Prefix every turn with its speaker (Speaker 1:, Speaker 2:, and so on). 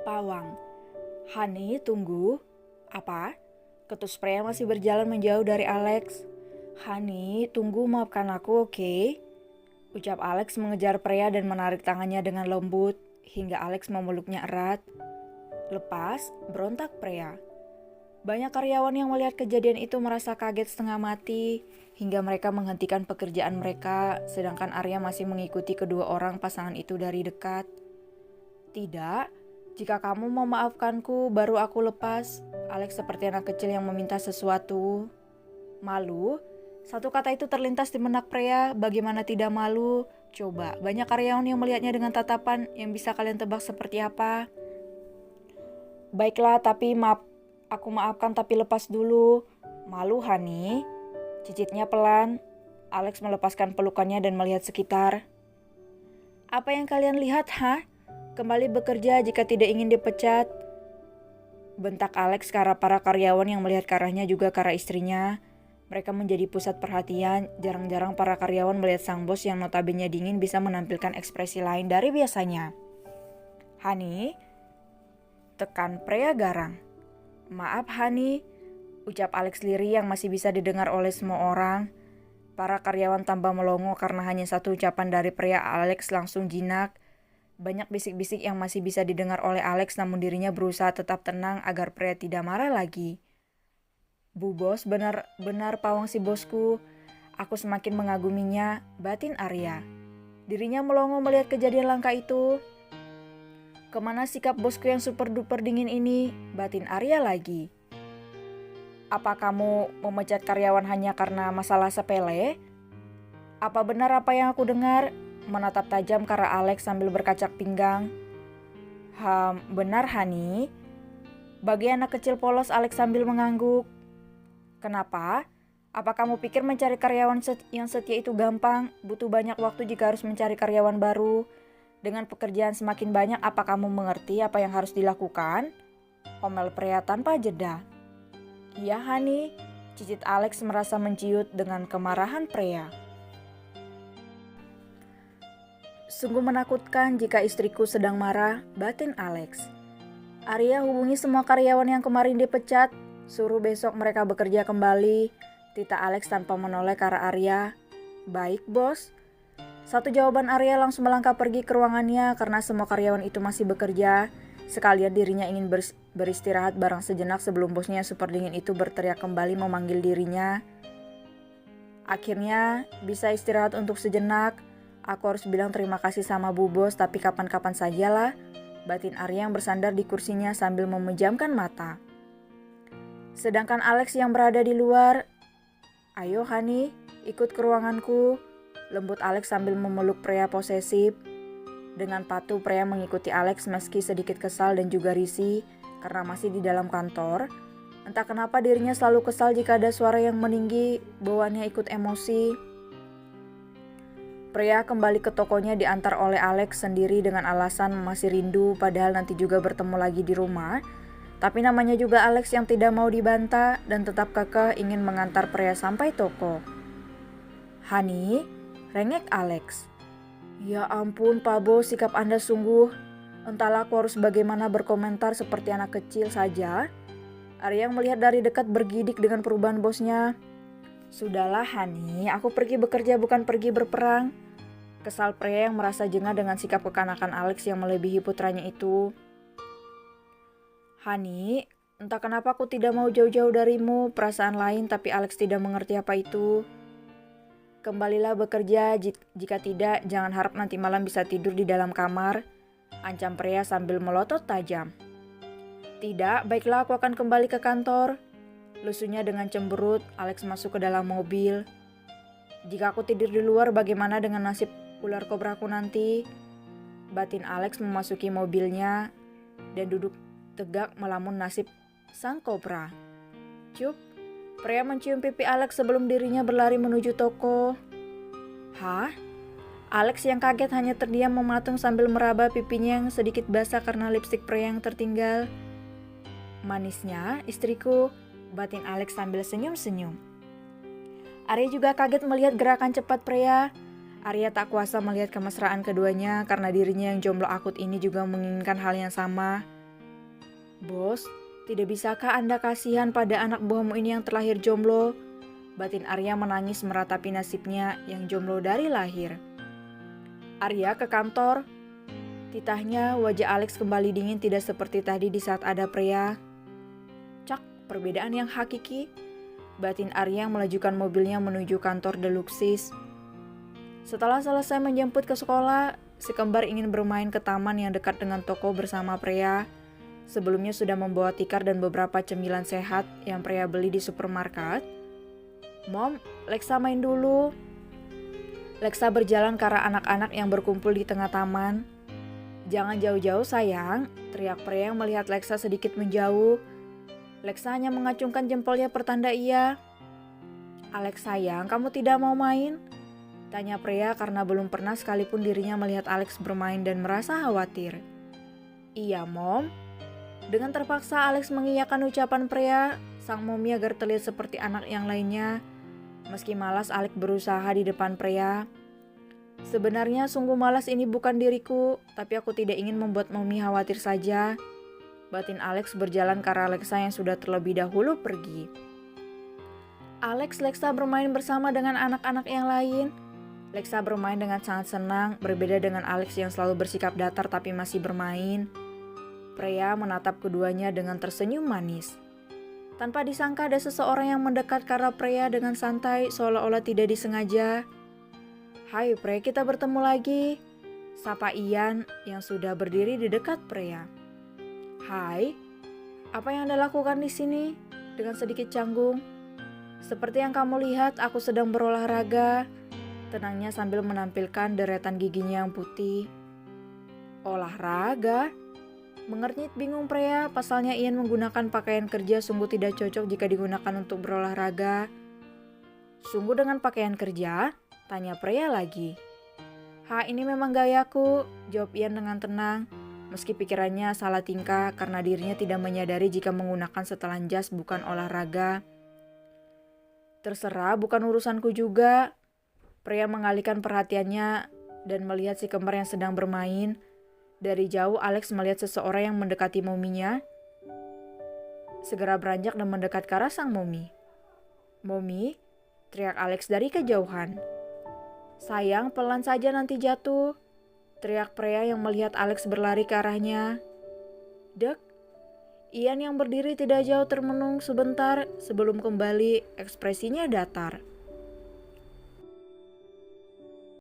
Speaker 1: Pawang. Hani, tunggu. Apa? Ketus pria masih berjalan menjauh dari Alex. Hani, tunggu, maafkan aku, oke? Ucap Alex mengejar pria dan menarik tangannya dengan lembut, hingga Alex memeluknya erat. Lepas, berontak pria. Banyak karyawan yang melihat kejadian itu merasa kaget setengah mati, hingga mereka menghentikan pekerjaan mereka, sedangkan Arya masih mengikuti kedua orang pasangan itu dari dekat. Tidak, jika kamu memaafkanku, baru aku lepas. Alex seperti anak kecil yang meminta sesuatu. Malu? Satu kata itu terlintas di benak pria, bagaimana tidak malu? Coba, banyak karyawan yang melihatnya dengan tatapan yang bisa kalian tebak seperti apa. Baiklah, tapi aku maafkan tapi lepas dulu. Malu, Hani? Cicitnya pelan. Alex melepaskan pelukannya dan melihat sekitar. Apa yang kalian lihat, ha? Kembali bekerja jika tidak ingin dipecat. Bentak Alex ke arah para karyawan yang melihat ke arahnya juga ke arah istrinya. Mereka menjadi pusat perhatian, jarang-jarang para karyawan melihat sang bos yang notabene dingin bisa menampilkan ekspresi lain dari biasanya. Hani, tekan pria garang. Maaf Hani, ucap Alex lirih yang masih bisa didengar oleh semua orang. Para karyawan tambah melongo karena hanya satu ucapan dari pria. Alex langsung jinak. Banyak bisik-bisik yang masih bisa didengar oleh Alex, namun dirinya berusaha tetap tenang agar pria tidak marah lagi. Bu bos, benar-benar pawang si bosku. Aku semakin mengaguminya, batin Arya. Dirinya melongo melihat kejadian langka itu. Kemana sikap bosku yang super duper dingin ini, batin Arya lagi. Apa kamu memecat karyawan hanya karena masalah sepele? Apa benar apa yang aku dengar? Menatap tajam ke arah Alex sambil berkacak pinggang. Benar Hani. Bagi anak kecil polos, Alex sambil mengangguk. Kenapa? Apa kamu pikir mencari karyawan yang setia itu gampang? Butuh banyak waktu jika harus mencari karyawan baru. Dengan pekerjaan semakin banyak, apa kamu mengerti apa yang harus dilakukan? Omel pria tanpa jeda. Iya Hani, cicit Alex merasa menciut dengan kemarahan pria. Sungguh menakutkan jika istriku sedang marah, batin Alex. Arya hubungi semua karyawan yang kemarin dipecat, suruh besok mereka bekerja kembali. Tita Alex tanpa menoleh ke arah Arya. Baik bos. Satu jawaban Arya langsung melangkah pergi ke ruangannya karena semua karyawan itu masih bekerja. Sekalian dirinya ingin beristirahat barang sejenak sebelum bosnya yang super dingin itu berteriak kembali memanggil dirinya. Akhirnya bisa istirahat untuk sejenak. Aku harus bilang terima kasih sama Bu Bos, tapi kapan-kapan sajalah, batin Arya yang bersandar di kursinya sambil memejamkan mata. Sedangkan Alex yang berada di luar, ayo Hani, ikut ke ruanganku, lembut Alex sambil memeluk pria posesif. Dengan patuh pria mengikuti Alex meski sedikit kesal dan juga risih karena masih di dalam kantor. Entah kenapa dirinya selalu kesal jika ada suara yang meninggi, bawaannya ikut emosi. Pria kembali ke tokonya diantar oleh Alex sendiri dengan alasan masih rindu padahal nanti juga bertemu lagi di rumah. Tapi namanya juga Alex yang tidak mau dibantah dan tetap kekeh ingin mengantar pria sampai toko. Hani, rengek Alex. Ya ampun Pak Bos, sikap Anda sungguh. Entahlah aku harus bagaimana berkomentar seperti anak kecil saja. Arya yang melihat dari dekat bergidik dengan perubahan bosnya. Sudahlah Hani, aku pergi bekerja bukan pergi berperang. Kesal pria yang merasa jengah dengan sikap kekanakan Alex yang melebihi putranya itu. Hani, entah kenapa aku tidak mau jauh-jauh darimu, perasaan lain tapi Alex tidak mengerti apa itu. Kembalilah bekerja, jika tidak jangan harap nanti malam bisa tidur di dalam kamar, ancam pria sambil melotot tajam. Tidak, baiklah aku akan kembali ke kantor. Lusunya dengan cemberut, Alex masuk ke dalam mobil. Jika aku tidur di luar, bagaimana dengan nasib ular kobraku nanti? Batin Alex memasuki mobilnya dan duduk tegak melamun nasib sang kobra. Cup, pria mencium pipi Alex sebelum dirinya berlari menuju toko. Hah? Alex yang kaget hanya terdiam mematung sambil meraba pipinya yang sedikit basah karena lipstik Freya yang tertinggal. "Manisnya, istriku," batin Alex sambil senyum-senyum. Arya juga kaget melihat gerakan cepat Freya. Arya tak kuasa melihat kemesraan keduanya karena dirinya yang jomblo akut ini juga menginginkan hal yang sama. "Bos, tidak bisakah Anda kasihan pada anak buahmu ini yang terlahir jomblo?" batin Arya menangis meratapi nasibnya yang jomblo dari lahir. Arya ke kantor. Titahnya wajah Alex kembali dingin tidak seperti tadi di saat ada Freya. "Cak, perbedaan yang hakiki," batin Arya yang melajukan mobilnya menuju kantor Deluxis. Setelah selesai menjemput ke sekolah, si kembar ingin bermain ke taman yang dekat dengan toko bersama Freya. Sebelumnya sudah membawa tikar dan beberapa cemilan sehat yang Freya beli di supermarket. "Mom, Lexa main dulu." Lexa berjalan ke arah anak-anak yang berkumpul di tengah taman. "Jangan jauh-jauh sayang," teriak Freya yang melihat Lexa sedikit menjauh. Lexa hanya mengacungkan jempolnya pertanda iya. "Alex sayang, kamu tidak mau main?" tanya Freya karena belum pernah sekalipun dirinya melihat Alex bermain dan merasa khawatir. "Iya, Mom." Dengan terpaksa Alex mengiyakan ucapan Freya, sang mommy agar terlihat seperti anak yang lainnya. Meski malas, Alex berusaha di depan Freya. "Sebenarnya sungguh malas ini bukan diriku, tapi aku tidak ingin membuat mommy khawatir saja," batin Alex berjalan ke arah Lexa yang sudah terlebih dahulu pergi. Lexa bermain bersama dengan anak-anak yang lain. Lexa bermain dengan sangat senang, berbeda dengan Alex yang selalu bersikap datar tapi masih bermain. Freya menatap keduanya dengan tersenyum manis. Tanpa disangka ada seseorang yang mendekat ke arah Freya dengan santai seolah-olah tidak disengaja. "Hai Freya, kita bertemu lagi," sapa Ian yang sudah berdiri di dekat Freya. "Hai, apa yang Anda lakukan di sini?" dengan sedikit canggung. "Seperti yang kamu lihat, aku sedang berolahraga," tenangnya sambil menampilkan deretan giginya yang putih. "Olahraga?" Mengernyit bingung Freya, pasalnya Ian menggunakan pakaian kerja sungguh tidak cocok jika digunakan untuk berolahraga. "Sungguh dengan pakaian kerja?" tanya Freya lagi. Ini memang gayaku," jawab Ian dengan tenang, meski pikirannya salah tingkah karena dirinya tidak menyadari jika menggunakan setelan jas bukan olahraga. "Terserah, bukan urusanku juga." Freya mengalihkan perhatiannya dan melihat si kembar yang sedang bermain. Dari jauh Alex melihat seseorang yang mendekati mominya. Segera beranjak dan mendekat ke arah sang momi. "Momi," teriak Alex dari kejauhan. "Sayang, pelan saja nanti jatuh," teriak Freya yang melihat Alex berlari ke arahnya. Dek, Ian yang berdiri tidak jauh termenung sebentar sebelum kembali, ekspresinya datar.